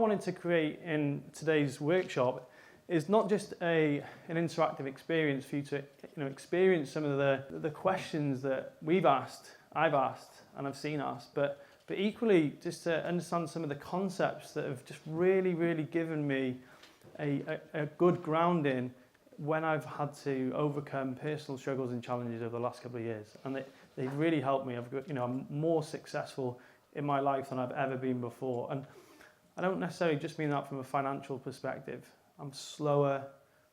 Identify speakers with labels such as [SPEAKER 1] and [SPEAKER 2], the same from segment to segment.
[SPEAKER 1] wanted to create in today's workshop is not just an interactive experience for you to experience some of the questions that I've asked, and I've seen asked, but equally just to understand some of the concepts that have just really, really given me a good grounding when I've had to overcome personal struggles and challenges over the last couple of years. And they've really helped me. I'm more successful in my life than I've ever been before. And I don't necessarily just mean that from a financial perspective. I'm slower,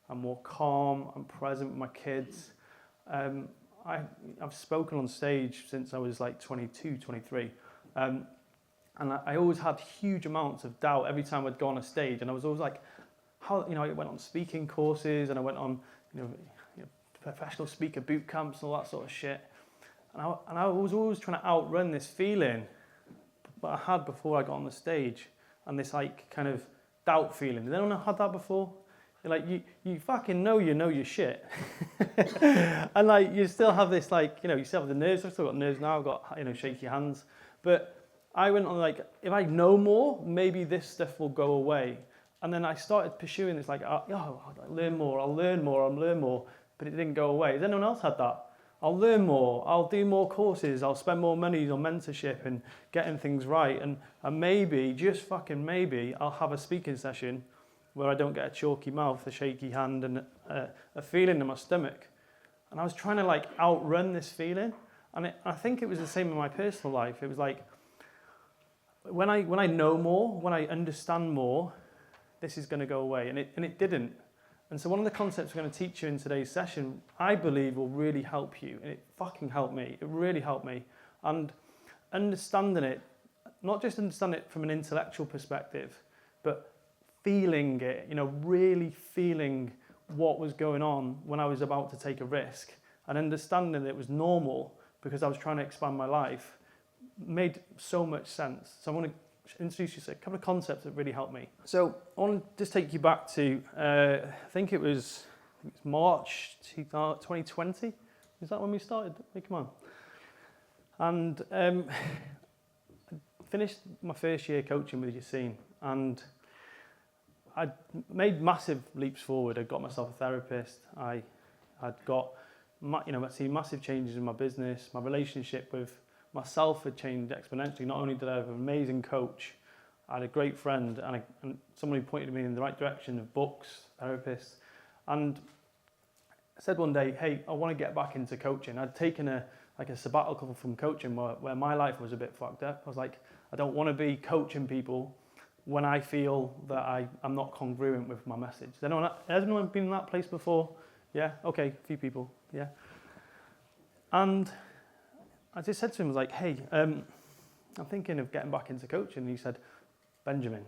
[SPEAKER 1] I'm more calm, I'm present with my kids. I've spoken on stage since I was like 22, 23. And I always had huge amounts of doubt every time I'd go on a stage. And I was always like, I went on speaking courses and I went on, professional speaker boot camps and all that sort of shit. And I was always trying to outrun this feeling that I had before I got on the stage, and this like kind of doubt feeling. Has anyone had that before? You're like, you fucking know your shit. And like, you still have this like, you still have the nerves. I've still got nerves now. I've got, shaky hands. But I went on like, if I know more, maybe this stuff will go away. And then I started pursuing this like, I'll learn more. But it didn't go away. Has anyone else had that? I'll learn more, I'll do more courses, I'll spend more money on mentorship and getting things right. And maybe, just fucking maybe, I'll have a speaking session where I don't get a chalky mouth, a shaky hand, and a feeling in my stomach. And I was trying to like outrun this feeling. And I think it was the same in my personal life. It was like, when I know more, when I understand more, this is going to go away. And it didn't. And so one of the concepts we're going to teach you in today's session, I believe will really help you. And it fucking helped me. It really helped me. And understanding it, not just understand it from an intellectual perspective, but feeling it, really feeling what was going on when I was about to take a risk, and understanding that it was normal because I was trying to expand my life, made so much sense. So I want to introduce you to a couple of concepts that really helped me. So I want to just take you back to, I think it was March 2020. Is that when we started? Hey, come on. And I finished my first year coaching with Yassine, and I made massive leaps forward. I got myself a therapist. I'd seen massive changes in my business. My relationship with myself had changed exponentially. Not only did I have an amazing coach, I had a great friend and someone who pointed me in the right direction of books, therapists. And I said one day, hey, I want to get back into coaching. I'd taken a sabbatical from coaching where my life was a bit fucked up. I was like, I don't want to be coaching people when I feel that I'm not congruent with my message. Has anyone been in that place before? Yeah? Okay, a few people, yeah. And I just said to him, I was like, hey, I'm thinking of getting back into coaching. And he said, Benjamin,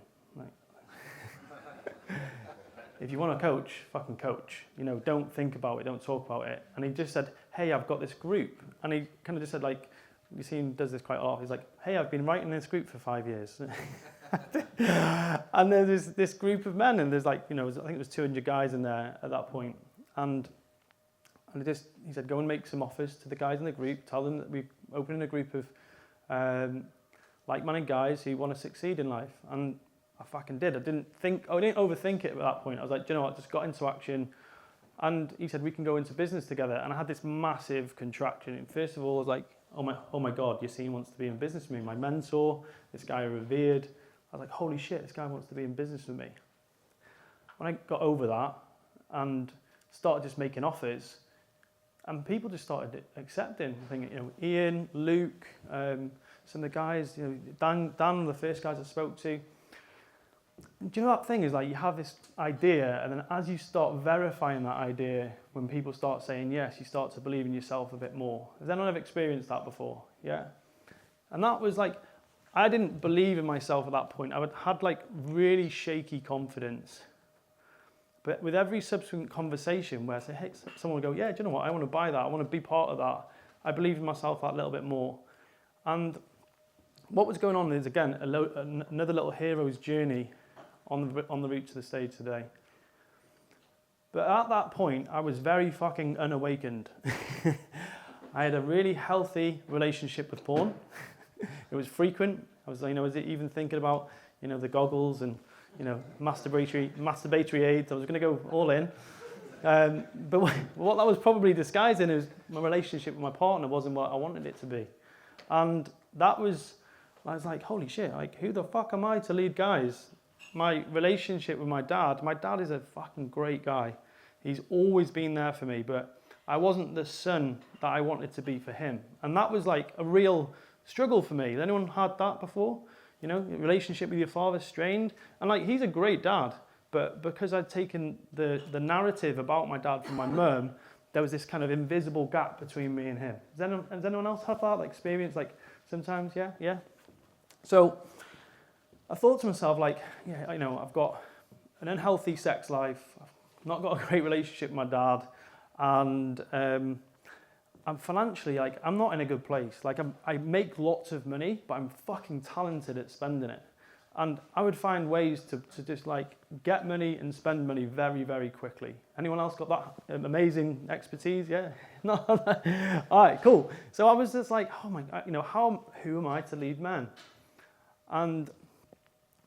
[SPEAKER 1] if you want to coach, fucking coach. Don't think about it, don't talk about it. And he just said, hey, I've got this group. And he kind of just said, like, you see him does this quite a lot. He's like, hey, I've been writing this group for 5 years. And there's this group of men, and there's like, I think it was 200 guys in there at that point. And he said, go and make some offers to the guys in the group. Tell them that we're opening a group of like-minded guys who want to succeed in life. And I fucking did. I didn't overthink it at that point. I was like, do you know what? Just got into action. And he said, we can go into business together. And I had this massive contraction. And first of all, I was like, oh my God, Yassine wants to be in business with me. My mentor, this guy I revered. I was like, holy shit, this guy wants to be in business with me. When I got over that and started just making offers, and people just started accepting. I think, Ian, Luke, some of the guys, Dan, the first guys I spoke to. Do you know that thing is like you have this idea, and then as you start verifying that idea, when people start saying yes, you start to believe in yourself a bit more. Has anyone ever experienced that before? Yeah? And that was like, I didn't believe in myself at that point. I had like really shaky confidence. But with every subsequent conversation where I say, hey, someone will go, yeah, do you know what? I want to buy that. I want to be part of that. I believe in myself that little bit more. And what was going on is, again, another little hero's journey on the route to the stage today. But at that point, I was very fucking unawakened. I had a really healthy relationship with porn. It was frequent. I was even thinking about, the goggles and, masturbatory aids. I was going to go all in. But what that was probably disguising is my relationship with my partner wasn't what I wanted it to be. And I was like, holy shit, like, who the fuck am I to lead guys? My relationship with my dad is a fucking great guy. He's always been there for me, but I wasn't the son that I wanted to be for him. And that was like a real struggle for me. Has anyone had that before? Relationship with your father strained. And like, he's a great dad, but because I'd taken the narrative about my dad from my mum, there was this kind of invisible gap between me and him. Has anyone else had that experience? Like sometimes, yeah? So I thought to myself, like, I've got an unhealthy sex life. I've not got a great relationship with my dad. And I'm financially, like, I'm not in a good place. Like, I make lots of money, but I'm fucking talented at spending it. And I would find ways to just, like, get money and spend money very, very quickly. Anyone else got that amazing expertise? Yeah? No? All right, cool. So I was just like, oh my God, who am I to lead men? And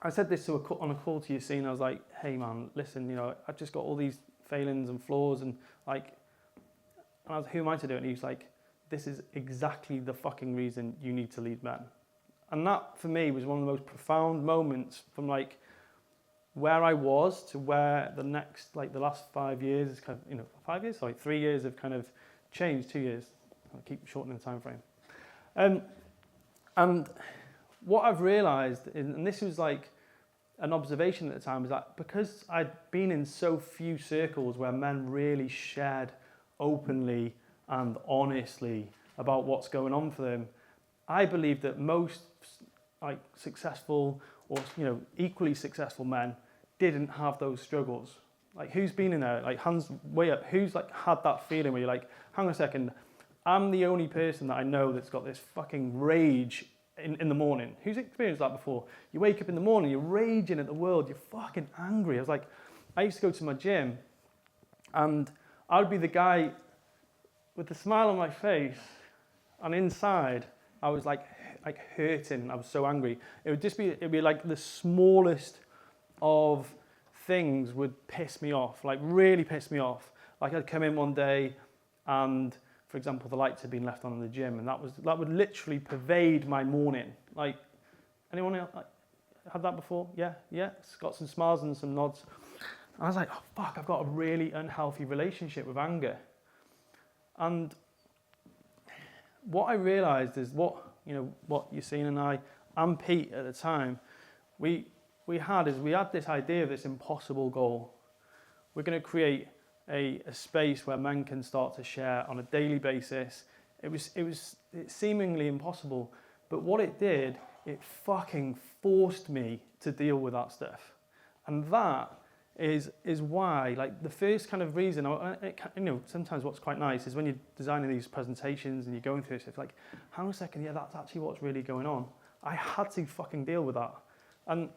[SPEAKER 1] I said this on a call to Yassine. I was like, hey man, listen, I've just got all these failings and flaws and like, and I was, who am I to do it? And he was like, this is exactly the fucking reason you need to lead men. And that for me was one of the most profound moments from like where I was to where the last 5 years is kind of, 5 years? Sorry, 3 years have kind of changed, 2 years. I'll keep shortening the time frame. And what I've realized, and this was like an observation at the time, is that because I'd been in so few circles where men really shared openly and honestly about what's going on for them, I believe that most like successful or equally successful men didn't have those struggles. Like, who's been in there? Like, hands way up. Who's like had that feeling where you're like, hang on a second, I'm the only person that I know that's got this fucking rage in the morning. Who's experienced that before? You wake up in the morning, you're raging at the world, you're fucking angry. I used to go to my gym and I would be the guy with the smile on my face, and inside I was like hurting. I was so angry. It'd be like the smallest of things would piss me off, like really piss me off. Like, I'd come in one day and, for example, the lights had been left on in the gym, and that would literally pervade my morning. Like, anyone else had that before? Yeah, it's got some smiles and some nods. And I was like, oh fuck, I've got a really unhealthy relationship with anger. And what I realized is what Yassine and I and Pete at the time, we had this idea of this impossible goal. We're going to create a space where men can start to share on a daily basis. It's seemingly impossible, but what it did, it fucking forced me to deal with that stuff. And that is why, like, the first kind of reason, sometimes what's quite nice is when you're designing these presentations and you're going through stuff, like, hang on a second, yeah, that's actually what's really going on. I had to fucking deal with that. And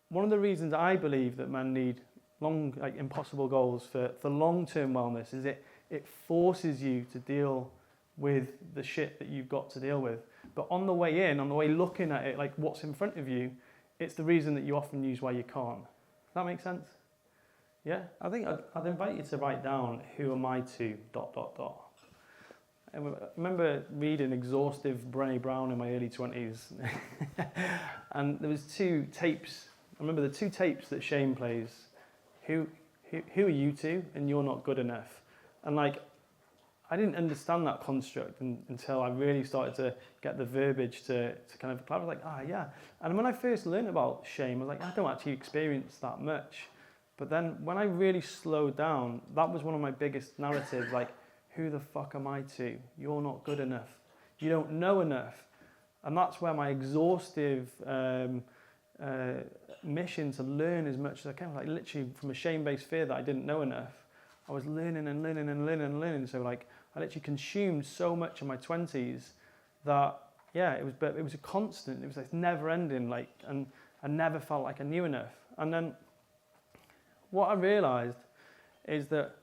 [SPEAKER 1] one of the reasons I believe that men need impossible goals for long-term wellness is it forces you to deal with the shit that you've got to deal with. But on the way looking at it, like what's in front of you, it's the reason that you often use why you can't. Does that make sense? Yeah? I think I'd invite you to write down, who am I to ... I remember reading exhaustive Brené Brown in my early 20s. And there was 2 tapes. I remember the 2 tapes that Shane plays. Who are you to? And you're not good enough. And like, I didn't understand that construct until I really started to get the verbiage to kind of clarify. Like, yeah. And when I first learned about shame, I was like, I don't actually experience that much. But then when I really slowed down, that was one of my biggest narratives. Like, who the fuck am I to? You're not good enough. You don't know enough. And that's where my exhaustive mission to learn as much as I can, like literally from a shame-based fear that I didn't know enough, I was learning and learning and learning and learning. So like, I literally consumed so much in my 20s that, yeah, it was a constant. It was like never ending, like, and I never felt like I knew enough. And then what I realized is that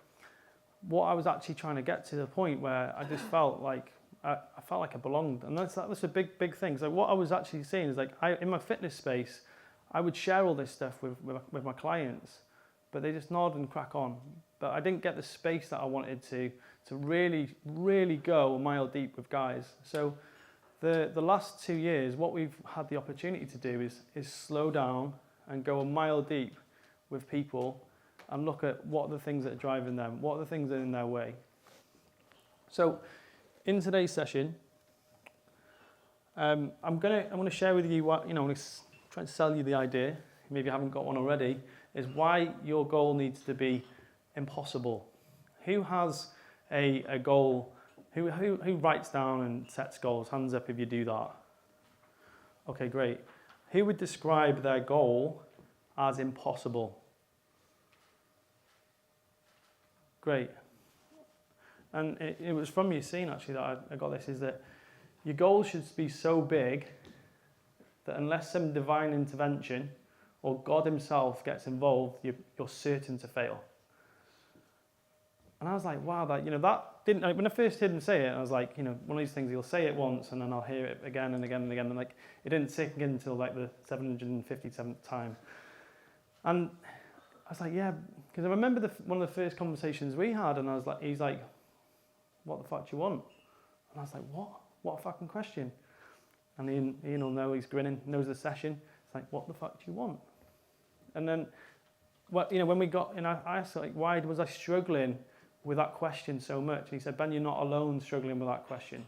[SPEAKER 1] what I was actually trying to get to the point where I just felt like I felt like I belonged, and that's a big thing. So what I was actually seeing is like in my fitness space, I would share all this stuff with my clients, but they just nod and crack on. But I didn't get the space that I wanted to really, really go a mile deep with guys. So the last 2 years, what we've had the opportunity to do is slow down and go a mile deep with people and look at what are the things that are driving them, what are the things that are in their way. So in today's session, I'm gonna share with you what, I'm gonna try and sell you the idea, maybe you haven't got one already, is why your goal needs to be impossible. Who has a goal? Who writes down and sets goals? Hands up if you do that. Okay, great. Who would describe their goal as impossible? Great. And it was from Yassine actually that I got this, is that your goal should be so big that unless some divine intervention or God himself gets involved, you're certain to fail. And I was like, wow, that didn't, when I first heard him say it, I was like, one of these things, he'll say it once and then I'll hear it again and again and again. And like, it didn't sink in until like the 757th time. And I was like, yeah, because I remember one of the first conversations we had, and I was like, he's like, what the fuck do you want? And I was like, what? What a fucking question. And Ian will know, he's grinning, knows the session. It's like, what the fuck do you want? And then, when we got, I asked, like, why was I struggling with that question so much? And he said, Ben, you're not alone struggling with that question.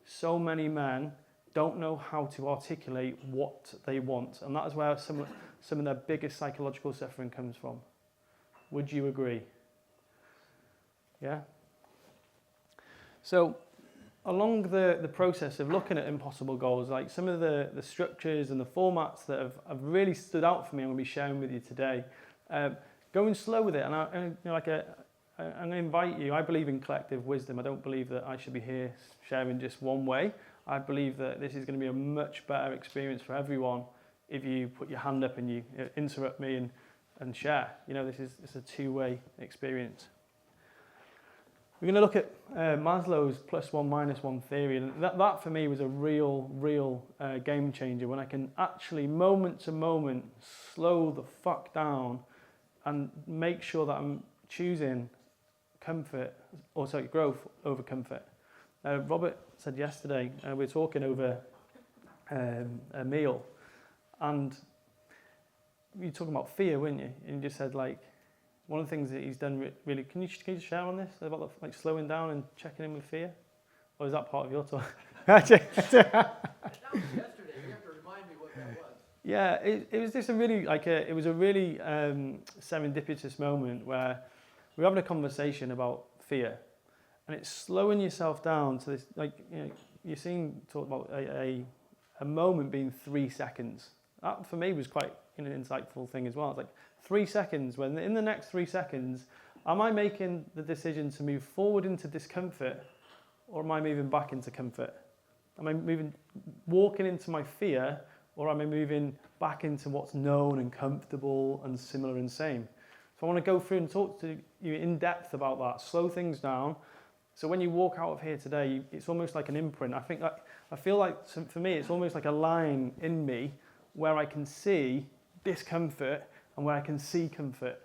[SPEAKER 1] So many men don't know how to articulate what they want. And that is where some of their biggest psychological suffering comes from. Would you agree? Yeah? So, along the process of looking at impossible goals, like some of the structures and the formats that have really stood out for me, I'm going to be sharing with you today. Going slow with it, and I'm going to invite you. I believe in collective wisdom. I don't believe that I should be here sharing just one way. I believe that this is going to be a much better experience for everyone if you put your hand up and you interrupt me and share. It's a two-way experience. We're going to look at Maslow's +1 - 1 theory, and that for me was a real game changer, when I can actually moment to moment slow the fuck down and make sure that I'm choosing growth over comfort. Robert said yesterday, we were talking over a meal, and you were talking about fear, weren't you? And you just said, like, one of the things that he's done really, can you share on this, about like slowing down and checking in with fear? Or is that part of your talk?
[SPEAKER 2] That was yesterday, you have to remind me what that was.
[SPEAKER 1] Yeah, it was just a really, serendipitous moment where we were having a conversation about fear, and it's slowing yourself down to this, Yassine talked about a moment being 3 seconds. That for me was quite an insightful thing as well. It's like 3 seconds, when in the next 3 seconds, am I making the decision to move forward into discomfort, or am I moving back into comfort? Am I walking into my fear, or am I moving back into what's known and comfortable and similar and same? So I want to go through and talk to you in depth about that, slow things down. So when you walk out of here today, it's almost like an imprint. I feel like, for me, it's almost like a line in me where I can see discomfort and where I can see comfort.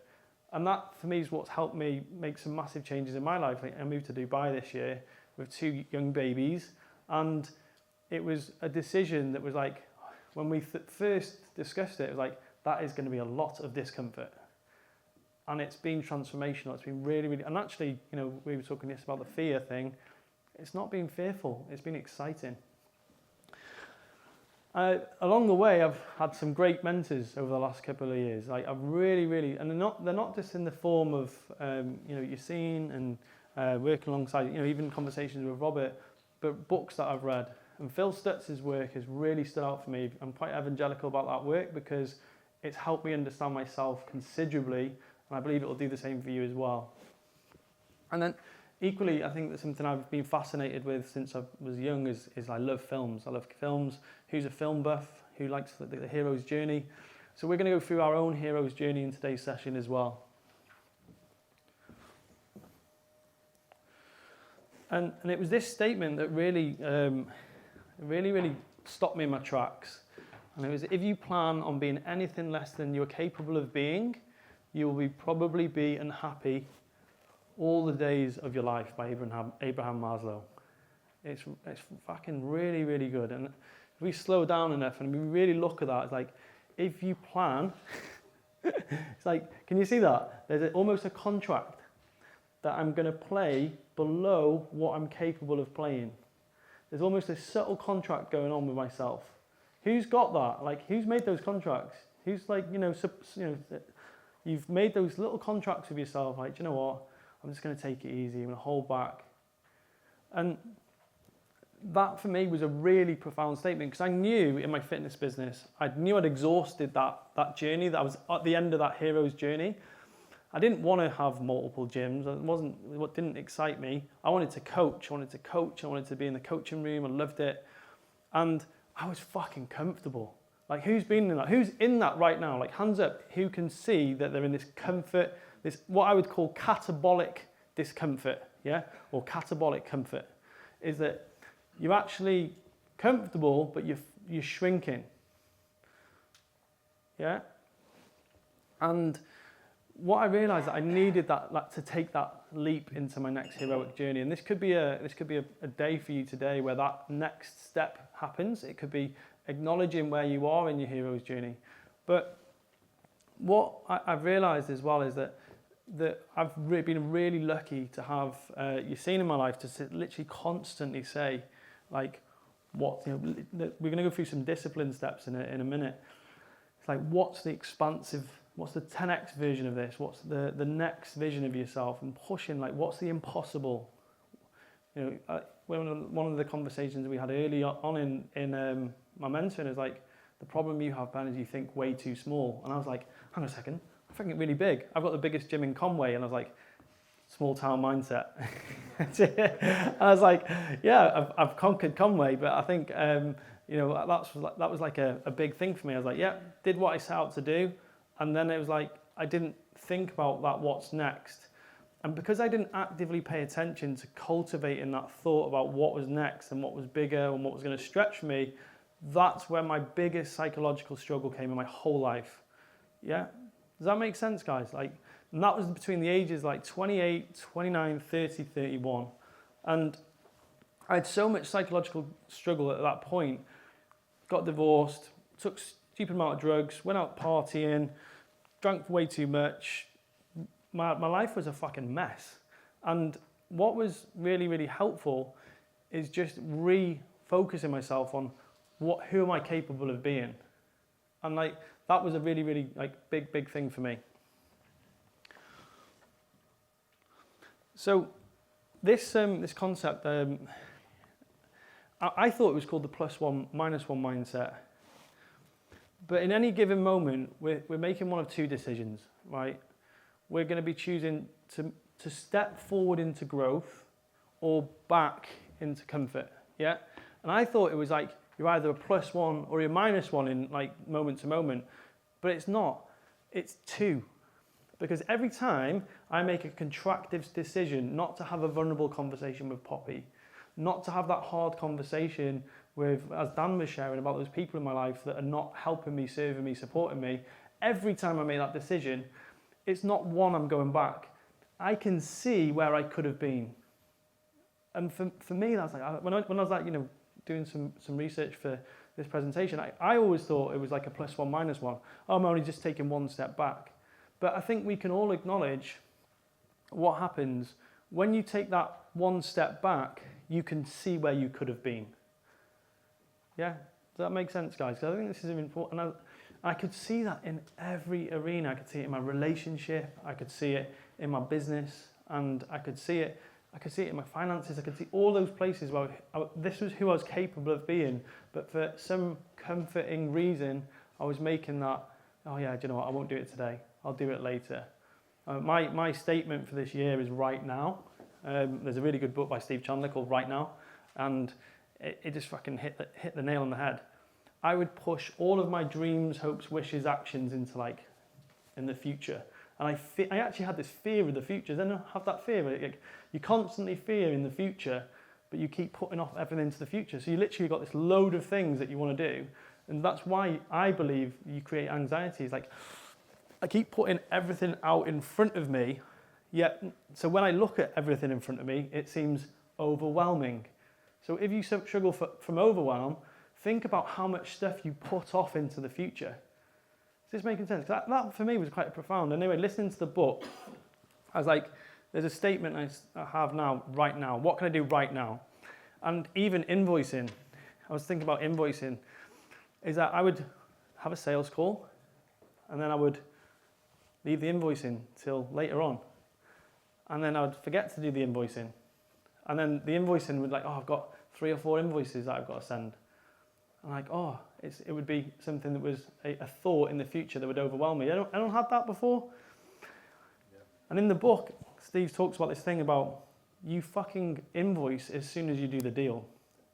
[SPEAKER 1] And that, for me, is what's helped me make some massive changes in my life. I moved to Dubai this year with 2 young babies, and it was a decision that was like, when we first discussed it was like, that is going to be a lot of discomfort. And it's been transformational. It's been really, really, and actually, we were talking just about the fear thing. It's not been fearful. It's been exciting. Along the way, I've had some great mentors over the last couple of years. Like, I've really, and they're not just in the form of, Yassine and working alongside, even conversations with Robert, but books that I've read. And Phil Stutz's work has really stood out for me. I'm quite evangelical about that work because it's helped me understand myself considerably, and I believe it will do the same for you as well. And then equally, I think that something I've been fascinated with since I was young is I love films. I love films. Who's a film buff? Who likes the hero's journey? So we're going to go through our own hero's journey in today's session as well. And it was this statement that really stopped me in my tracks. And it was, if you plan on being anything less than you're capable of being, you will probably be unhappy all the days of your life, by Abraham Maslow. It's fucking really, really good. And if we slow down enough and we really look at that, it's like, if you plan, it's like, can you see that? There's almost a contract that I'm going to play below what I'm capable of playing. There's almost a subtle contract going on with myself. Who's got that? Like, who's made those contracts? Who's like, you've made those little contracts with yourself, like, do you know what? I'm just going to take it easy, I'm going to hold back. And that for me was a really profound statement, because I knew in my fitness business, I knew I'd exhausted that journey, that I was at the end of that hero's journey. I didn't want to have multiple gyms. It wasn't what didn't excite me. I wanted to coach. I wanted to be in the coaching room. I loved it. And I was fucking comfortable. Like, who's been in that? Who's in that right now? Like, hands up, who can see that they're in this comfort, this what I would call catabolic discomfort, yeah? Or catabolic comfort, is that you're actually comfortable, but you're shrinking, yeah? And what I realised that I needed that to take that leap into my next heroic journey, and this could be a day for you today where that next step happens. It could be acknowledging where you are in your hero's journey. But what I've realised as well is that I've been really lucky to have you've seen in my life to literally constantly say, like, we're going to go through some discipline steps in a minute. It's like, what's the 10x version of this? What's the next vision of yourself? And pushing, like, what's the impossible? One of the conversations we had early on in my mentoring is like, the problem you have, Ben, is you think way too small. And I was like, hang on a second, I think it really big. I've got the biggest gym in Conway, and I was like, small town mindset. And I was like, yeah, I've conquered Conway, but I think that was like a big thing for me. I was like, yeah, did what I set out to do, and then it was like I didn't think about that what's next. And because I didn't actively pay attention to cultivating that thought about what was next and what was bigger and what was going to stretch me, that's where my biggest psychological struggle came in my whole life. Yeah? Does that make sense, guys? Like, and that was between the ages like 28, 29, 30, 31. And I had so much psychological struggle at that point. Got divorced, took stupid amount of drugs, went out partying, drank way too much. My life was a fucking mess. And what was really, really helpful is just refocusing myself on who am I capable of being? And like, that was a really, really like big thing for me. So this concept, I thought it was called the +1, -1 mindset. But in any given moment, we're making one of two decisions, right? We're going to be choosing to step forward into growth or back into comfort, yeah? And I thought it was like you're either a +1 or you're -1 in like moment to moment, but it's not. It's 2. Because every time I make a contractive decision not to have a vulnerable conversation with Poppy, not to have that hard conversation with, as Dan was sharing, about those people in my life that are not helping me, serving me, supporting me, every time I make that decision, it's not one I'm going back. I can see where I could have been. And for me, that's like, when I was like, doing some research for this presentation, I always thought it was like a +1, -1. Oh, I'm only just taking one step back. But I think we can all acknowledge what happens when you take that one step back, you can see where you could have been. Yeah? Does that make sense, guys? Because I think this is important. And I could see that in every arena. I could see it in my relationship. I could see it in my business. And I could see it in my finances. I could see all those places where this was who I was capable of being. But for some comforting reason, I was making that, oh yeah, do you know what? I won't do it today. I'll do it later. My statement for this year is right now. There's a really good book by Steve Chandler called Right Now, and it just fucking hit the nail on the head. I would push all of my dreams, hopes, wishes, actions into like in the future, and I actually had this fear of the future. Then I have that fear. Like, you constantly fear in the future, but you keep putting off everything into the future. So you literally got this load of things that you want to do, And that's why I believe you create anxiety. It's like, I keep putting everything out in front of me, yet, so when I look at everything in front of me, it seems overwhelming. So if you struggle from overwhelm, think about how much stuff you put off into the future. Is this making sense? That for me was quite profound. Anyway, listening to the book, I was like, there's a statement I have now, right now. What can I do right now? And even invoicing, I was thinking about invoicing, is that I would have a sales call and then I would leave the invoicing till later on. And then I would forget to do the invoicing. And then the invoicing would like, oh, I've got 3 or 4 invoices that I've got to send. And like, oh, it would be something that was a thought in the future that would overwhelm me. I don't have that before. Yeah. And in the book, Steve talks about this thing about you fucking invoice as soon as you do the deal.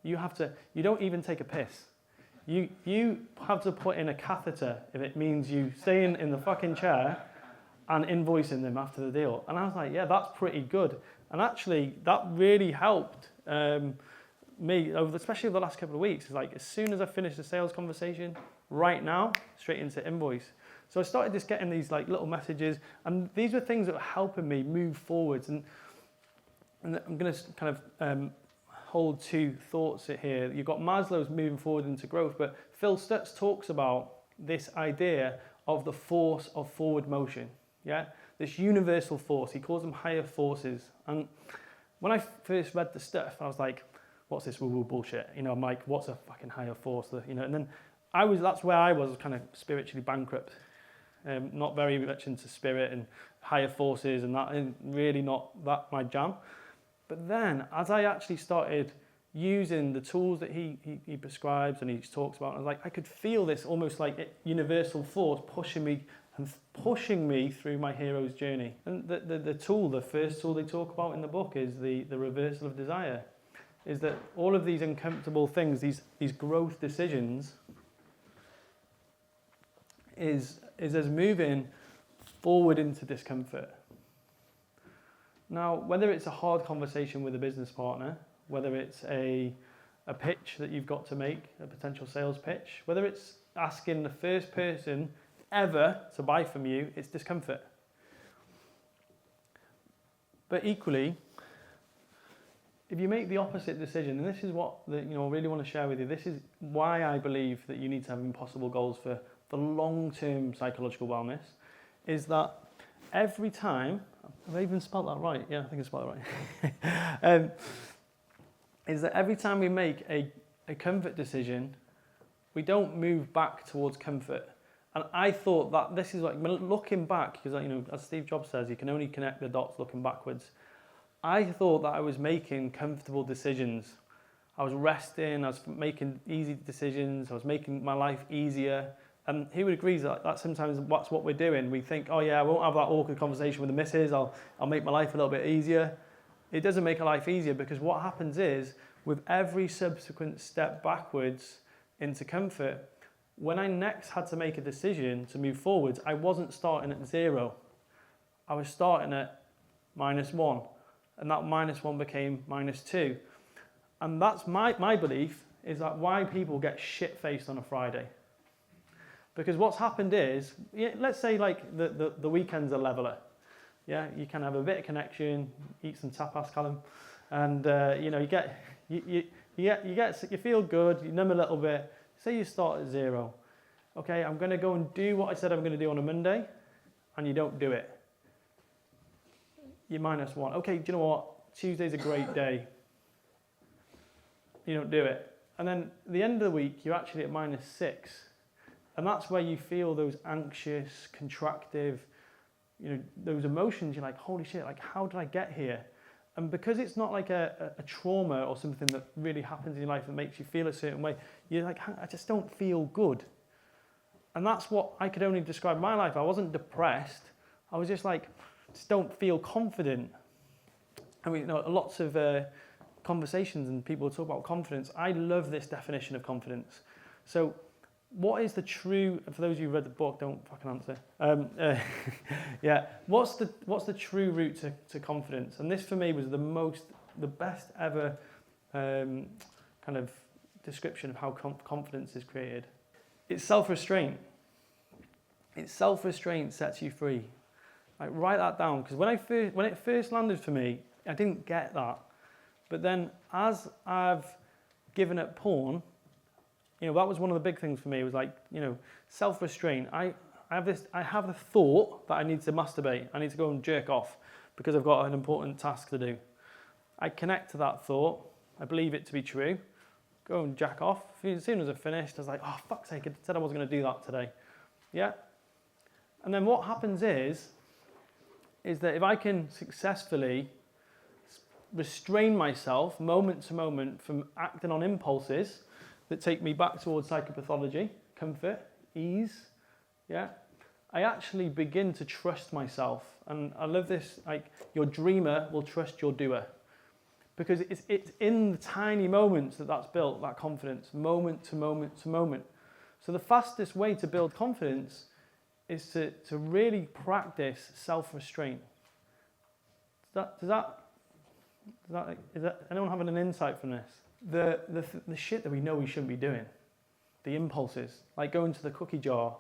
[SPEAKER 1] You don't even take a piss. You have to put in a catheter if it means you staying in the fucking chair and invoicing them after the deal. And I was like, yeah, that's pretty good. And actually, that really helped me, especially over the last couple of weeks. It's like, as soon as I finish the sales conversation, right now, straight into invoice. So I started just getting these like little messages, and these were things that were helping me move forwards. And I'm going to kind of hold 2 thoughts here. You've got Maslow's moving forward into growth, but Phil Stutz talks about this idea of the force of forward motion. Yeah, this universal force. He calls them higher forces. And when I first read the stuff, I was like, what's this woo-woo bullshit? You know, I'm like, what's a fucking higher force? You know, and then that's where I was kind of spiritually bankrupt. Not very much into spirit and higher forces and that, and really not that my jam. But then, as I actually started using the tools that he prescribes and he talks about, I was like, I could feel this almost like universal force pushing me through my hero's journey. And the first tool they talk about in the book is the reversal of desire. Is that all of these uncomfortable things, these growth decisions, is us moving forward into discomfort. Now, whether it's a hard conversation with a business partner, whether it's a pitch that you've got to make, a potential sales pitch, whether it's asking the first person ever to buy from you, it's discomfort. But equally, if you make the opposite decision, and this is what I really want to share with you, this is why I believe that you need to have impossible goals for long-term psychological wellness, is that every time, have I even spelled that right? Yeah, I think I spelled it right. Is that every time we make a comfort decision, we don't move back towards comfort. And I thought that this is like, looking back, because as Steve Jobs says, you can only connect the dots looking backwards. I thought that I was making comfortable decisions. I was resting, I was making easy decisions, I was making my life easier. And he would agree that sometimes that's what we're doing. We think, oh yeah, I won't have that awkward conversation with the missus, I'll make my life a little bit easier. It doesn't make a life easier, because what happens is, with every subsequent step backwards into comfort, when I next had to make a decision to move forwards, I wasn't starting at 0. I was starting at -1. And that -1 became -2. And that's my belief, is that why people get shit-faced on a Friday. Because what's happened is, let's say like the weekend's a leveler. Yeah, you can have a bit of connection, eat some tapas, Callum, and you feel good, you numb a little bit. Say you start at 0. Okay, I'm going to go and do what I said I'm going to do on a Monday, and you don't do it. You're -1. Okay, do you know what? Tuesday's a great day. You don't do it. And then at the end of the week, you're actually at -6. And that's where you feel those anxious, contractive, those emotions. You're like, holy shit, like, how did I get here? And because it's not like a trauma or something that really happens in your life that makes you feel a certain way, you're like, I just don't feel good. And that's what I could only describe my life. I wasn't depressed. I was just like, just don't feel confident. I mean, lots of conversations and people talk about confidence. I love this definition of confidence. So what is the true, for those of you who read the book, don't fucking answer. Yeah, what's the true route to confidence? And this for me was the best ever kind of description of how confidence is created. It's self-restraint. It's self-restraint sets you free. Like, write that down, because when it first landed for me, I didn't get that. But then as I've given up porn, that was one of the big things for me. It was like, self-restraint. I have the thought that I need to masturbate. I need to go and jerk off because I've got an important task to do. I connect to that thought. I believe it to be true. Go and jack off. As soon as I finished, I was like, oh, fuck's sake, I said I wasn't going to do that today. Yeah? And then what happens is that if I can successfully restrain myself moment to moment from acting on impulses that take me back towards psychopathology, comfort, ease, yeah, I actually begin to trust myself. And I love this, like, your dreamer will trust your doer. Because it's in the tiny moments that's built, that confidence, moment to moment to moment. So the fastest way to build confidence is to really practice self-restraint. Does anyone having an insight from this? The shit that we know we shouldn't be doing, the impulses, like going to the cookie jar,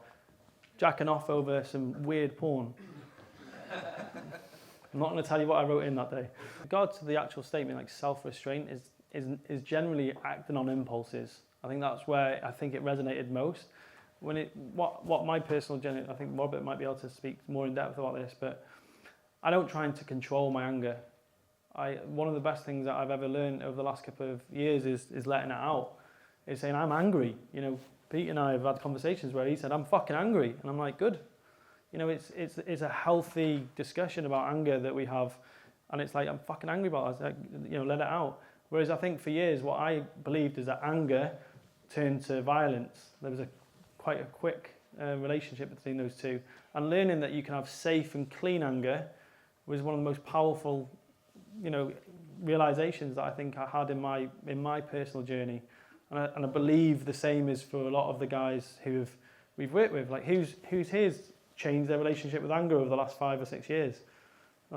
[SPEAKER 1] jacking off over some weird porn. I'm not going to tell you what I wrote in that day. With regard to the actual statement, like self-restraint is generally acting on impulses. I think that's where I think it resonated most. What my personal journey, I think Robert might be able to speak more in depth about this, but I don't try to control my anger. One of the best things that I've ever learned over the last couple of years is letting it out. Is saying I'm angry. Pete and I have had conversations where he said I'm fucking angry, and I'm like, good. It's a healthy discussion about anger that we have, and it's like I'm fucking angry about it. Like, let it out. Whereas I think for years what I believed is that anger turned to violence. There was quite a quick relationship between those two, and learning that you can have safe and clean anger was one of the most powerful, realizations that I think I had in my personal journey, and I believe the same is for a lot of the guys we've worked with. Like who's changed their relationship with anger over the last 5 or 6 years.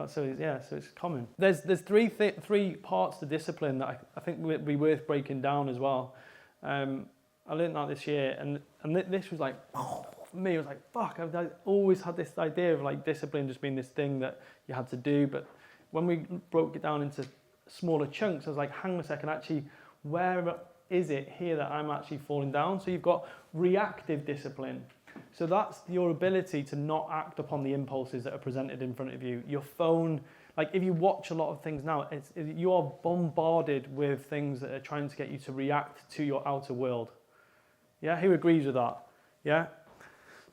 [SPEAKER 1] So it's common. There's three parts to discipline that I think would be worth breaking down as well. I learned that this year, and this was like, for me, it was like, fuck, I've always had this idea of like discipline just being this thing that you had to do, but when we broke it down into smaller chunks, I was like, hang on a second, actually, where is it here that I'm actually falling down? So you've got reactive discipline. So that's your ability to not act upon the impulses that are presented in front of you. Your phone, like if you watch a lot of things now, you are bombarded with things that are trying to get you to react to your outer world. Yeah, who agrees with that? Yeah.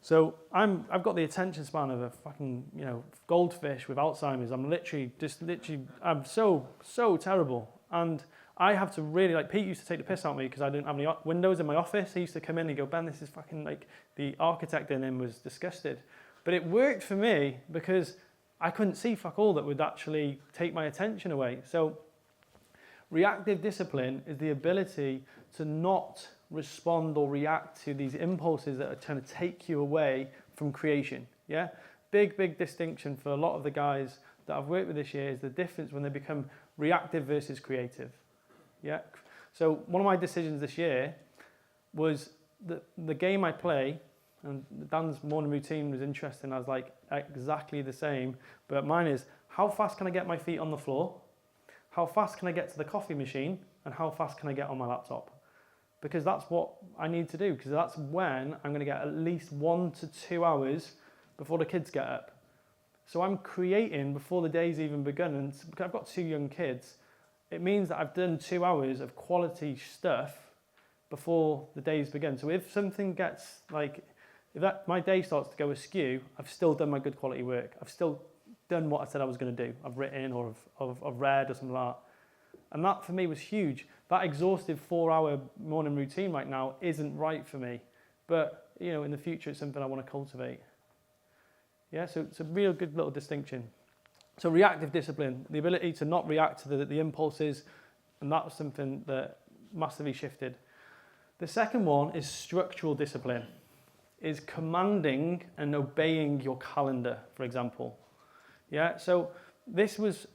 [SPEAKER 1] So I've got the attention span of a fucking goldfish with Alzheimer's. I'm so terrible, and I have to really, like, Pete used to take the piss out of me because I didn't have any windows in my office. He used to come in and go, Ben, this is fucking, like, the architect in him was disgusted. But it worked for me because I couldn't see fuck all that would actually take my attention away. So reactive discipline is the ability to not respond or react to these impulses that are trying to take you away from creation. Yeah? Big distinction for a lot of the guys that I've worked with this year is the difference when they become reactive versus creative. Yeah. So one of my decisions this year was the game I play, and Dan's morning routine was interesting. I was like, exactly the same, but mine is, how fast can I get my feet on the floor? How fast can I get to the coffee machine? And how fast can I get on my laptop? Because that's what I need to do, because that's when I'm going to get at least 1 to 2 hours before the kids get up. So I'm creating before the day's even begun, and because I've got 2 young kids, it means that I've done 2 hours of quality stuff before the day's begun. So if something gets, like, my day starts to go askew, I've still done my good quality work. I've still done what I said I was going to do. I've written or I've read or something like that. And that for me was huge. That exhaustive 4-hour morning routine right now isn't right for me. But, in the future, it's something I want to cultivate. Yeah, so it's a real good little distinction. So reactive discipline, the ability to not react to the impulses, and that was something that massively shifted. The second one is structural discipline, is commanding and obeying your calendar, for example. Yeah, so this was,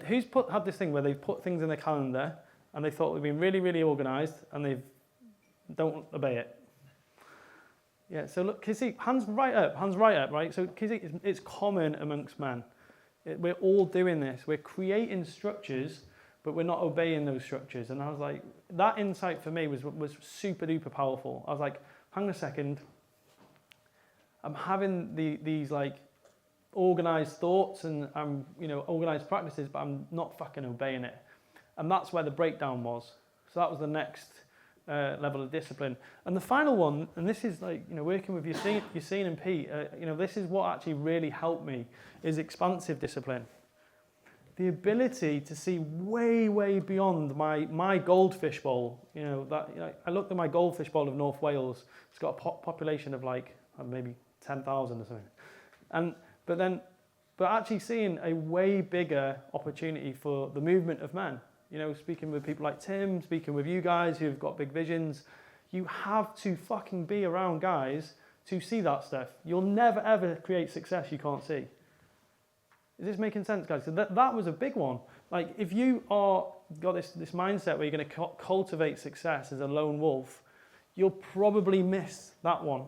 [SPEAKER 1] who's had this thing where they've put things in their calendar and they thought they've been really, really organised and they don't obey it? Yeah, so look, Kizzy, hands right up, right? So Kizzy, it's common amongst men. We're all doing this. We're creating structures, but we're not obeying those structures. And I was like, that insight for me was super duper powerful. I was like, hang on a second. I'm having these like organized thoughts and I'm, organized practices, but I'm not fucking obeying it. And that's where the breakdown was. So that was the next level of discipline. And the final one, and this is like, working with Yassine and Pete, this is what actually really helped me, is expansive discipline. The ability to see way, way beyond my goldfish bowl. I looked at my goldfish bowl of North Wales. It's got a population of like maybe 10,000 or something. But actually seeing a way bigger opportunity for the movement of men. Speaking with people like Tim, speaking with you guys who've got big visions, you have to fucking be around guys to see that stuff. You'll never ever create success you can't see. Is this making sense, guys? So that was a big one. Like, if you got this mindset where you're going to cultivate success as a lone wolf, you'll probably miss that one.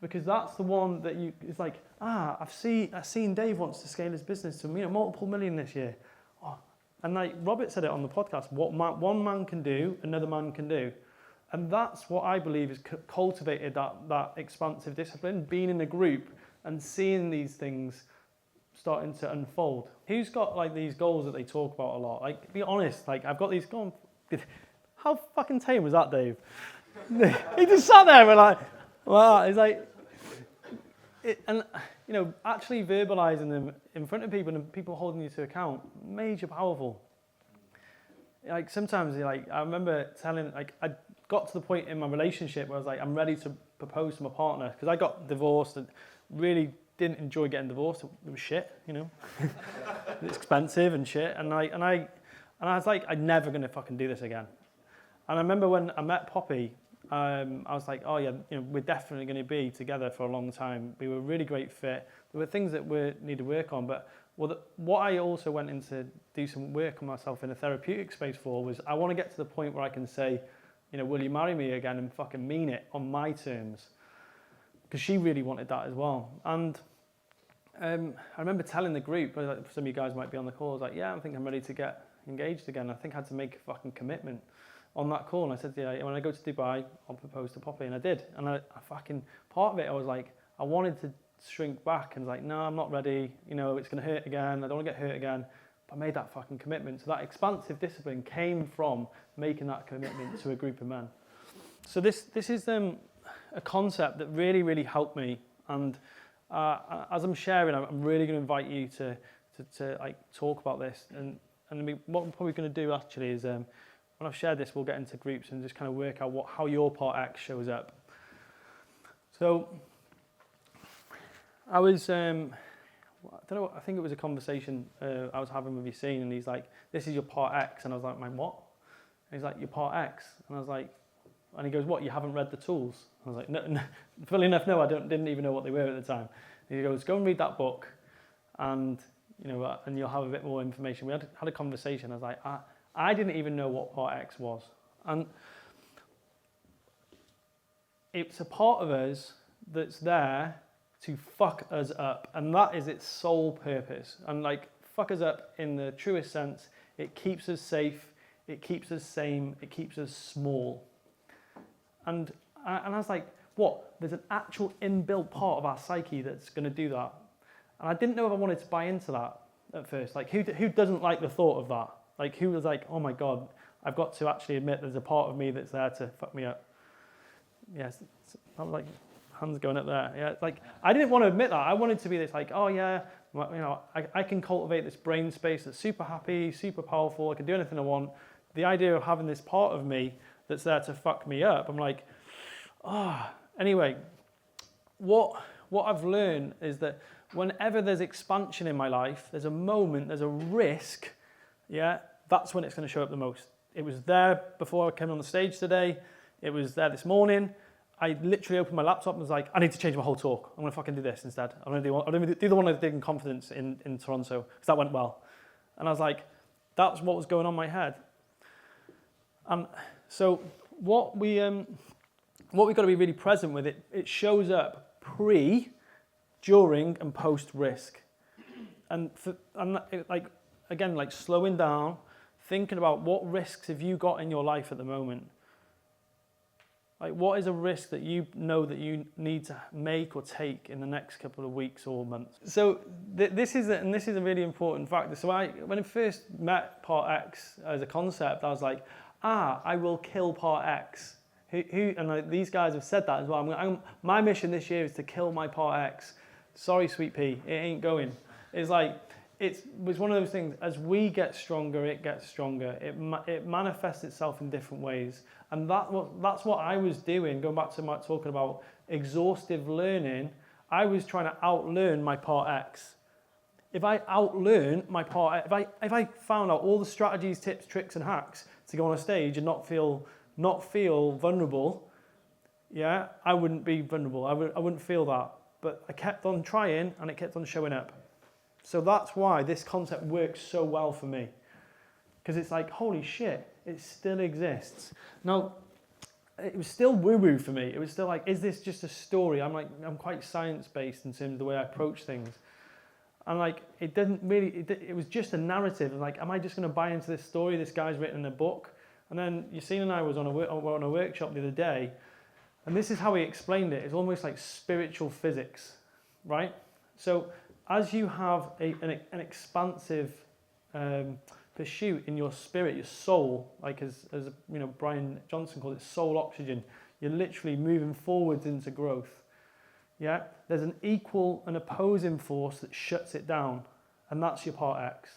[SPEAKER 1] Because that's the one that it's like, I've seen Dave wants to scale his business to multiple million this year. Oh. And like Robert said it on the podcast, what one man can do, another man can do. And that's what I believe has cultivated that expansive discipline, being in a group and seeing these things starting to unfold. Who's got like these goals that they talk about a lot? Like, be honest, like I've got these goals. How fucking tame was that, Dave? He just sat there and like, wow, it's like, actually verbalizing them in front of people and people holding you to account, major powerful. Like sometimes, I remember I got to the point in my relationship where I was like, I'm ready to propose to my partner because I got divorced and really didn't enjoy getting divorced. It was shit, it's expensive and shit. And I was like, I'm never gonna fucking do this again. And I remember when I met Poppy, I was like, oh yeah, we're definitely going to be together for a long time. We were a really great fit. There were things that we need to work on, but what I also went in to do some work on myself in a therapeutic space for was I want to get to the point where I can say, will you marry me again and fucking mean it on my terms? Because she really wanted that as well. And I remember telling the group, some of you guys might be on the call, I was like, yeah, I think I'm ready to get engaged again. I think I had to make a fucking commitment on that call, and I said, yeah, when I go to Dubai, I'll propose to Poppy, and I did. And I fucking, part of it, I was like, I wanted to shrink back and like, no, I'm not ready. It's going to hurt again. I don't want to get hurt again. But I made that fucking commitment. So that expansive discipline came from making that commitment to a group of men. So this is a concept that really, really helped me. And as I'm sharing, I'm really going to invite you to like talk about this. And what I'm probably going to do actually is, when I've shared this, we'll get into groups and just kind of work out how your part X shows up. So I was, I don't know, I think it was a conversation I was having with Yassine, and he's like, this is your part X. And I was like, what? And he's like, your part X. And I was like, and he goes, what, you haven't read the tools? I was like, no. Funnily enough, no, didn't even know what they were at the time. And he goes, go and read that book, and and you'll have a bit more information. We had a conversation. I was like, I didn't even know what part X was. And it's a part of us that's there to fuck us up. And that is its sole purpose. And like, fuck us up in the truest sense. It keeps us safe. It keeps us sane. It keeps us small. And I was like, what? There's an actual inbuilt part of our psyche that's going to do that. And I didn't know if I wanted to buy into that at first. Like, who doesn't like the thought of that? Like, who was like, oh my God, I've got to actually admit there's a part of me that's there to fuck me up. Yes, I was like, hands going up there. Yeah, like, I didn't want to admit that. I wanted to be this like, oh yeah, I can cultivate this brain space that's super happy, super powerful. I can do anything I want. The idea of having this part of me that's there to fuck me up, I'm like, Anyway, what I've learned is that whenever there's expansion in my life, there's a moment, there's a risk, yeah, that's when it's going to show up the most. It was there before I came on the stage today. It was there this morning. I literally opened my laptop and was like, I need to change my whole talk. I'm going to fucking do this instead. I'm going to do the one I did in confidence in Toronto, because that went well. And I was like, that's what was going on in my head. So what we what we've got to be really present with it, it shows up pre, during, and post risk. And like, again, like slowing down, thinking about what risks have you got in your life at the moment? Like, what is a risk that you know that you need to make or take in the next couple of weeks or months? So this is a really important factor. So when I first met Part X as a concept, I was like, I will kill Part X. And like, these guys have said that as well. My mission this year is to kill my Part X. Sorry, sweet pea, it ain't going. It's like, it was one of those things, as we get stronger, it gets stronger. It manifests itself in different ways. And that's what I was doing, going back to my talking about exhaustive learning. I was trying to outlearn my Part X. If I outlearn my Part X, if I found out all the strategies, tips, tricks, and hacks to go on a stage and not feel vulnerable, yeah, I wouldn't be vulnerable. I wouldn't feel that. But I kept on trying, and it kept on showing up. So that's why this concept works so well for me. Because it's like, holy shit, it still exists. Now, it was still woo-woo for me. It was still like, is this just a story? I'm quite science-based in terms of the way I approach things. And like, it didn't really, it was just a narrative. Like, am I just going to buy into this story this guy's written in a book? And then Yassine and I were on a workshop the other day, and this is how he explained it. It's almost like spiritual physics, right? So as you have an expansive pursuit in your spirit, your soul, like as you know, Brian Johnson called it, soul oxygen, you're literally moving forwards into growth. Yeah, there's an equal and opposing force that shuts it down, and that's your Part X.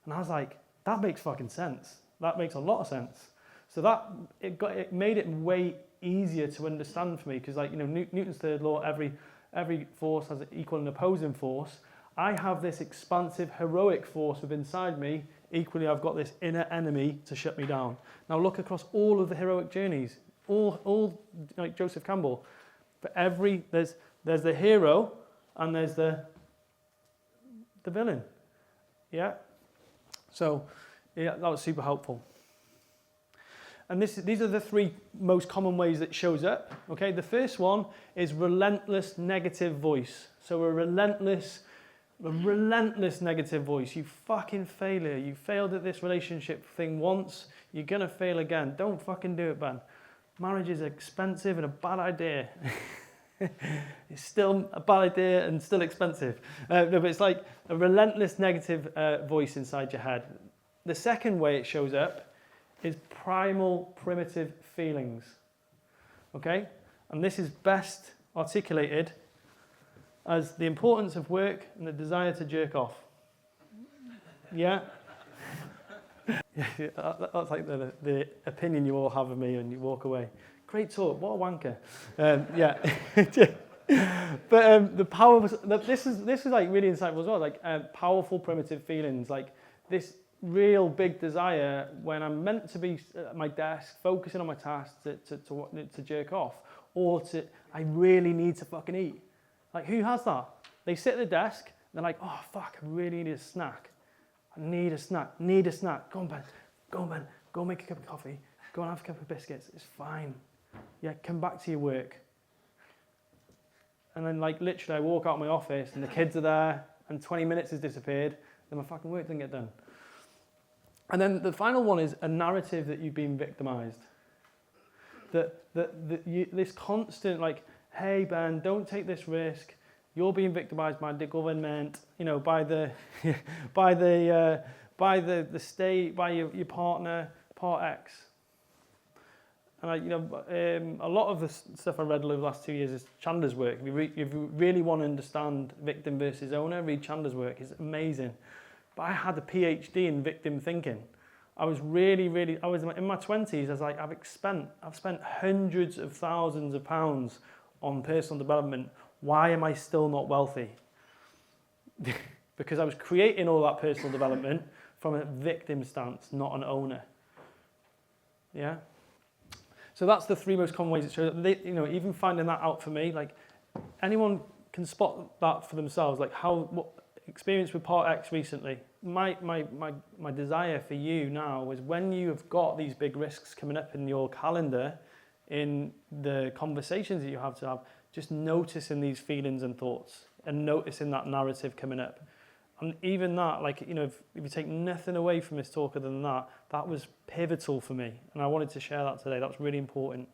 [SPEAKER 1] And I was like, that makes fucking sense. That makes a lot of sense. So it made it way easier to understand for me, because like, you know, Newton's third law, every force has an equal and opposing force. I have this expansive, heroic force within inside me. Equally, I've got this inner enemy to shut me down. Now look across all of the heroic journeys, all like Joseph Campbell. For there's the hero and there's the villain. Yeah. So yeah, that was super helpful. And these are the three most common ways that it shows up. Okay, the first one is relentless negative voice. So a relentless negative voice. You fucking failure. You failed at this relationship thing once. You're gonna fail again. Don't fucking do it, man. Marriage is expensive and a bad idea. It's still a bad idea and still expensive. No, but it's like a relentless negative voice inside your head. The second way it shows up is primal primitive feelings. Okay? And this is best articulated as the importance of work and the desire to jerk off. Yeah? Yeah, that's like the opinion you all have of me and you walk away. Great talk, what a wanker. Yeah. But the power, this is like really insightful as well, like powerful primitive feelings, like this real big desire when I'm meant to be at my desk, focusing on my task to jerk off, or I really need to fucking eat. Like, who has that? They sit at the desk, and they're like, oh fuck, I really need a snack. I need a snack. Go on, Ben. Go make a cup of coffee. Go and have a couple of biscuits. It's fine. Yeah, come back to your work. And then like literally I walk out of my office and the kids are there and 20 minutes has disappeared, then my fucking work doesn't get done. And then the final one is a narrative that you've been victimized. This constant like, hey Ben, don't take this risk. You're being victimized by the government, you know, by the state, by your partner, Part X. And a lot of the stuff I read over the last 2 years is Chandler's work. If you really want to understand victim versus owner, read Chandler's work. It's amazing. But I had a PhD in victim thinking. I was in my 20s. I was like, I've spent hundreds of thousands of pounds on personal development. Why am I still not wealthy? Because I was creating all that personal development from a victim stance, not an owner. Yeah. So that's the three most common ways it shows up. Even finding that out for me, like anyone can spot that for themselves. Like what experience with Part X recently. My desire for you now is when you have got these big risks coming up in your calendar, in the conversations that you have to have, just noticing these feelings and thoughts and noticing that narrative coming up. And even that, like, you know, if you take nothing away from this talk other than that, that was pivotal for me. And I wanted to share that today. That's really important.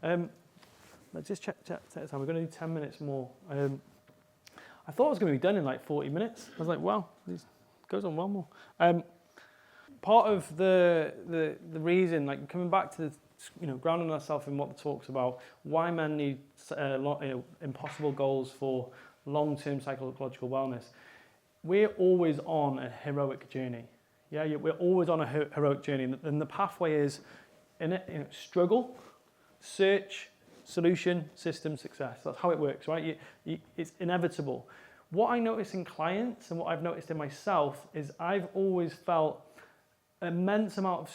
[SPEAKER 1] Let's just check the time. We're going to do 10 minutes more. I thought I was going to be done in like 40 minutes. I was like, wow, this goes on well more. Part of the reason, like coming back to the, you know, grounding ourselves in what the talk's about, why men need impossible goals for long-term psychological wellness. We're always on a heroic journey. Yeah, we're always on a heroic journey, and the pathway is in it, you know, struggle, search, solution, system, success. That's how it works, right? It's inevitable. What I notice in clients and what I've noticed in myself is I've always felt immense amount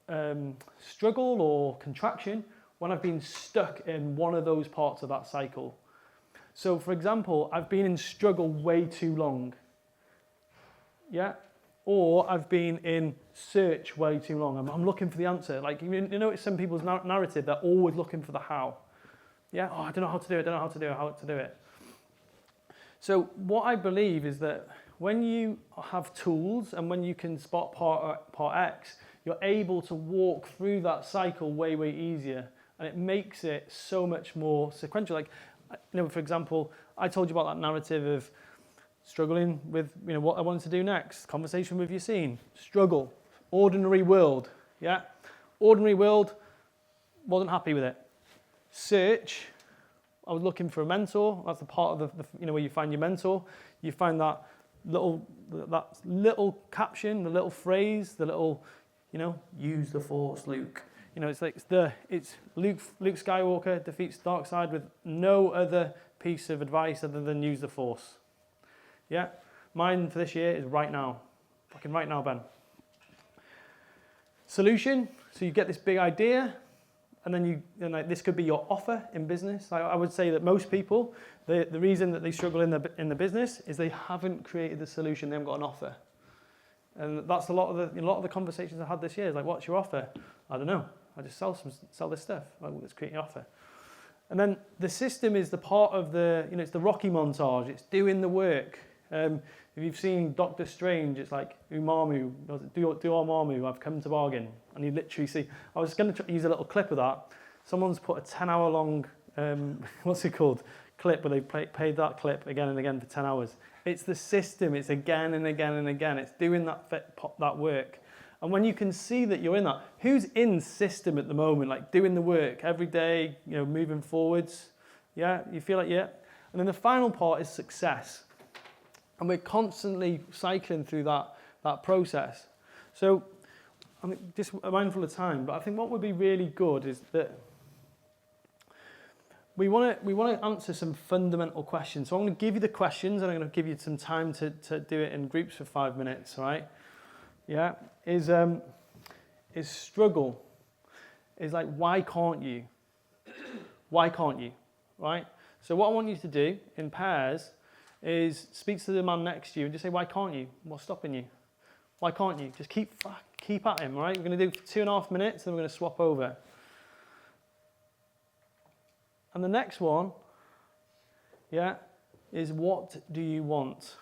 [SPEAKER 1] of struggle or contraction when I've been stuck in one of those parts of that cycle. So, for example, I've been in struggle way too long. Yeah, or I've been in search way too long. I'm looking for the answer. Like, you notice some people's narrative, they're always looking for the how. Yeah, oh, I don't know how to do it, how to do it. So what I believe is that when you have tools and when you can spot part X, you're able to walk through that cycle way easier, and it makes it so much more sequential. Like, you know, for example, I told you about that narrative of struggling with, you know, what I wanted to do next, conversation with Yassine, struggle, ordinary world, yeah? Ordinary world, wasn't happy with it. Search, I was looking for a mentor. That's the part of the you know, where you find your mentor. You find that little caption, the little phrase, the little, you know, use the Force, Luke. You know, it's Luke Skywalker defeats Darkseid with no other piece of advice other than use the Force. Yeah, mine for this year is right now. Fucking right now, Ben. Solution, so you get this big idea, and then this could be your offer in business. I would say that most people, the reason that they struggle in the business is they haven't created the solution, they haven't got an offer. And that's a lot of the conversations I had this year. Is like, what's your offer? I don't know. I just sell this stuff. Like, let's create an offer. And then the system is the part of the, you know, it's the Rocky montage. It's doing the work. If you've seen Doctor Strange, it's like Umamu, do Dormammu, I've come to bargain. And you literally see, I was going to use a little clip of that. Someone's put a 10-hour long, what's it called, clip where they played that clip again and again for 10 hours. It's the system, it's again and again and again. It's doing that work. And when you can see that you're in that, who's in system at the moment, like doing the work every day, you know, moving forwards? Yeah, you feel like, yeah. And then the final part is success. And we're constantly cycling through that process. So I'm just mindful of time, but I think what would be really good is that we want to answer some fundamental questions. So I'm going to give you the questions, and I'm going to give you some time to do it in groups for 5 minutes, all right? Yeah, is struggle, is like, why can't you? Why can't you, right? So what I want you to do in pairs is speak to the man next to you and just say, why can't you? What's stopping you? Why can't you? Just keep at him, all right? We're going to do 2.5 minutes, and we're going to swap over. And the next one, yeah, is what do you want?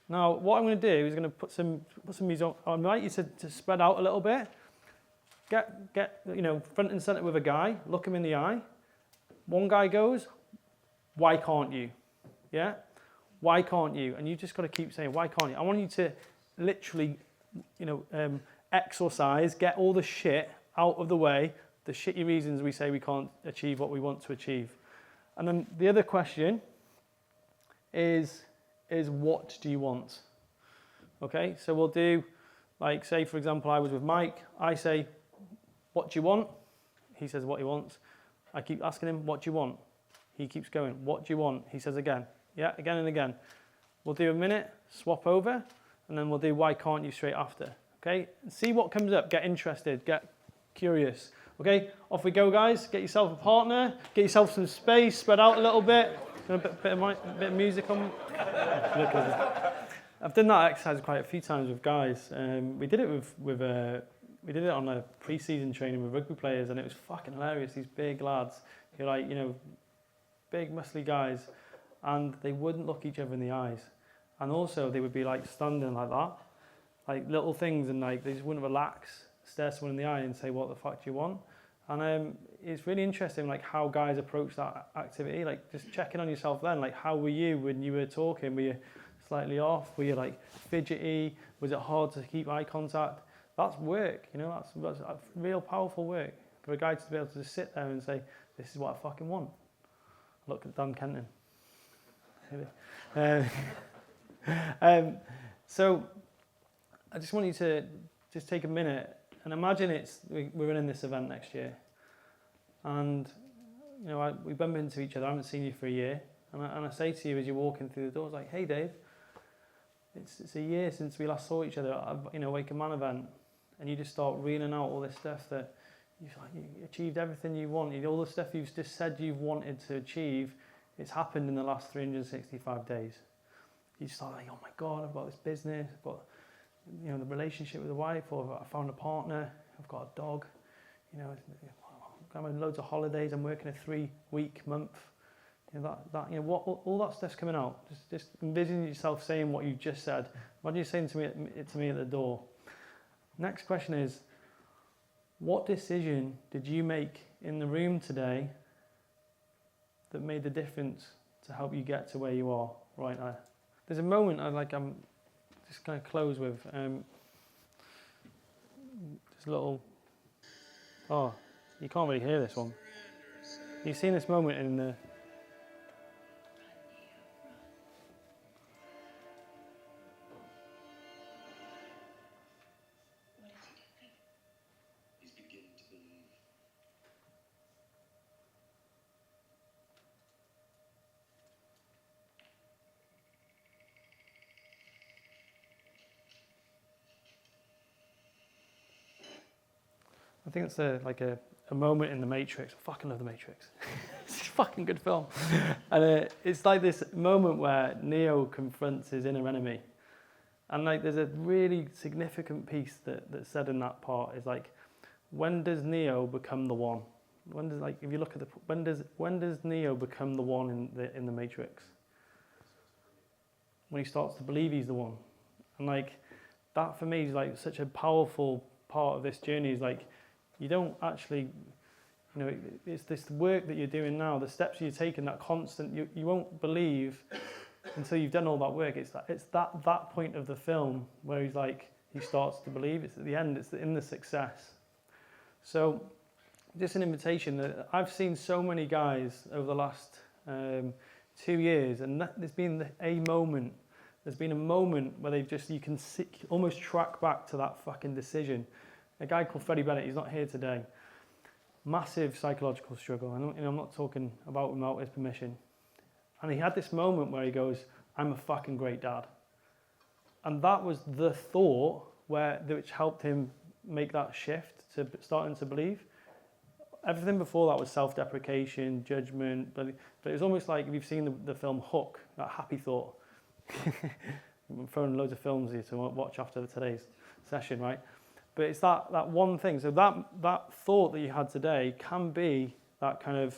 [SPEAKER 1] Now, what I'm going to do is going to put some music on. I invite you to spread out a little bit. Get you know, front and center with a guy. Look him in the eye. One guy goes, why can't you? Yeah? Why can't you? And you just got to keep saying, why can't you? I want you to literally, you know, exorcise, get all the shit out of the way, the shitty reasons we say we can't achieve what we want to achieve. And then the other question is what do you want? Okay, so we'll do, like, say, for example, I was with Mike. I say, what do you want? He says what he wants. I keep asking him, what do you want? He keeps going, what do you want? He says again. Yeah, again and again. We'll do a minute, swap over, and then we'll do why can't you straight after. Okay, see what comes up. Get interested, get curious. Okay, off we go, guys. Get yourself a partner, get yourself some space, spread out a little bit. A bit of music on. I've done that exercise quite a few times with guys. We did it with we did it on a pre-season training with rugby players, and it was fucking hilarious. These big lads, who like, you know, big muscly guys, and they wouldn't look each other in the eyes. And also they would be like standing like that, like little things, and like they just wouldn't relax, stare someone in the eye and say, what the fuck do you want? And it's really interesting like how guys approach that activity, like just checking on yourself then, like how were you when you were talking? Were you slightly off? Were you like fidgety? Was it hard to keep eye contact? That's work, you know, that's real powerful work for a guy to be able to just sit there and say, this is what I fucking want. Look at Dan Kenton. So I just want you to just take a minute and imagine we're running this event next year, and you know we bump into each other. I haven't seen you for a year, and I say to you as you're walking through the doors, like, hey Dave, it's a year since we last saw each other at Awaken Man event, and you just start reeling out all this stuff that you achieved everything you wanted, all the stuff you've just said you've wanted to achieve. It's happened in the last 365 days. You start like, oh my God, I've got this business, I've got, you know, the relationship with the wife, or I found a partner, I've got a dog, you know, I'm on loads of holidays, I'm working a 3-week month, you know, that you know, what all that stuff's coming out. Just envision yourself saying what you just said. What are you saying to me at the door? Next question is, what decision did you make in the room today that made the difference to help you get to where you are right now? There's a moment I'm just going to close with just a little. Oh, you can't really hear this one. You've seen this moment in the. I think it's a moment in The Matrix. I fucking love The Matrix. It's a fucking good film. And it's like this moment where Neo confronts his inner enemy. And like there's a really significant piece that's said in that part is like, when does Neo become the one? When does, like, if you look at when does Neo become the one in the Matrix? When he starts to believe he's the one. And like that for me is like such a powerful part of this journey. Is like, you don't actually, you know, it's this work that you're doing now, the steps you're taking, that constant, you won't believe until you've done all that work. It's that point of the film where he's like, he starts to believe. It's at the end, it's in the success. So just an invitation that I've seen so many guys over the last 2 years, and there's been a moment. There's been a moment where they've just, you can almost track back to that fucking decision. A guy called Freddie Bennett, he's not here today. Massive psychological struggle. I'm not talking about without his permission. And he had this moment where he goes, I'm a fucking great dad. And that was the thought which helped him make that shift to starting to believe. Everything before that was self-deprecation, judgment, but it was almost like if you've seen the film Hook, that happy thought. I'm throwing loads of films here to watch after today's session, right? But it's that one thing. So that thought that you had today can be that kind of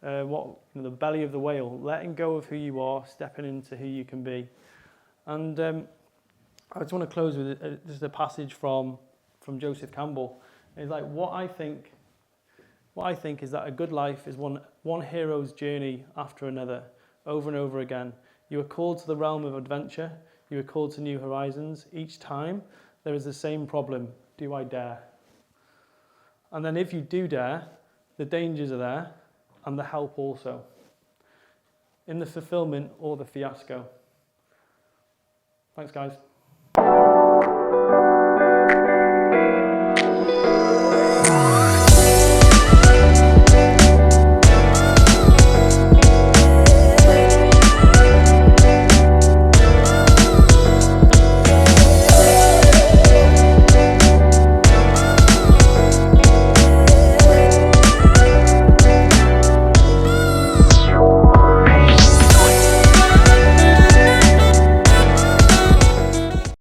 [SPEAKER 1] the belly of the whale, letting go of who you are, stepping into who you can be. And I just want to close with just a passage from Joseph Campbell. It's like what I think is that a good life is one hero's journey after another, over and over again. You are called to the realm of adventure. You are called to new horizons. Each time there is the same problem. Do I dare? And then if you do dare, the dangers are there and the help also. In the fulfillment or the fiasco. Thanks, guys.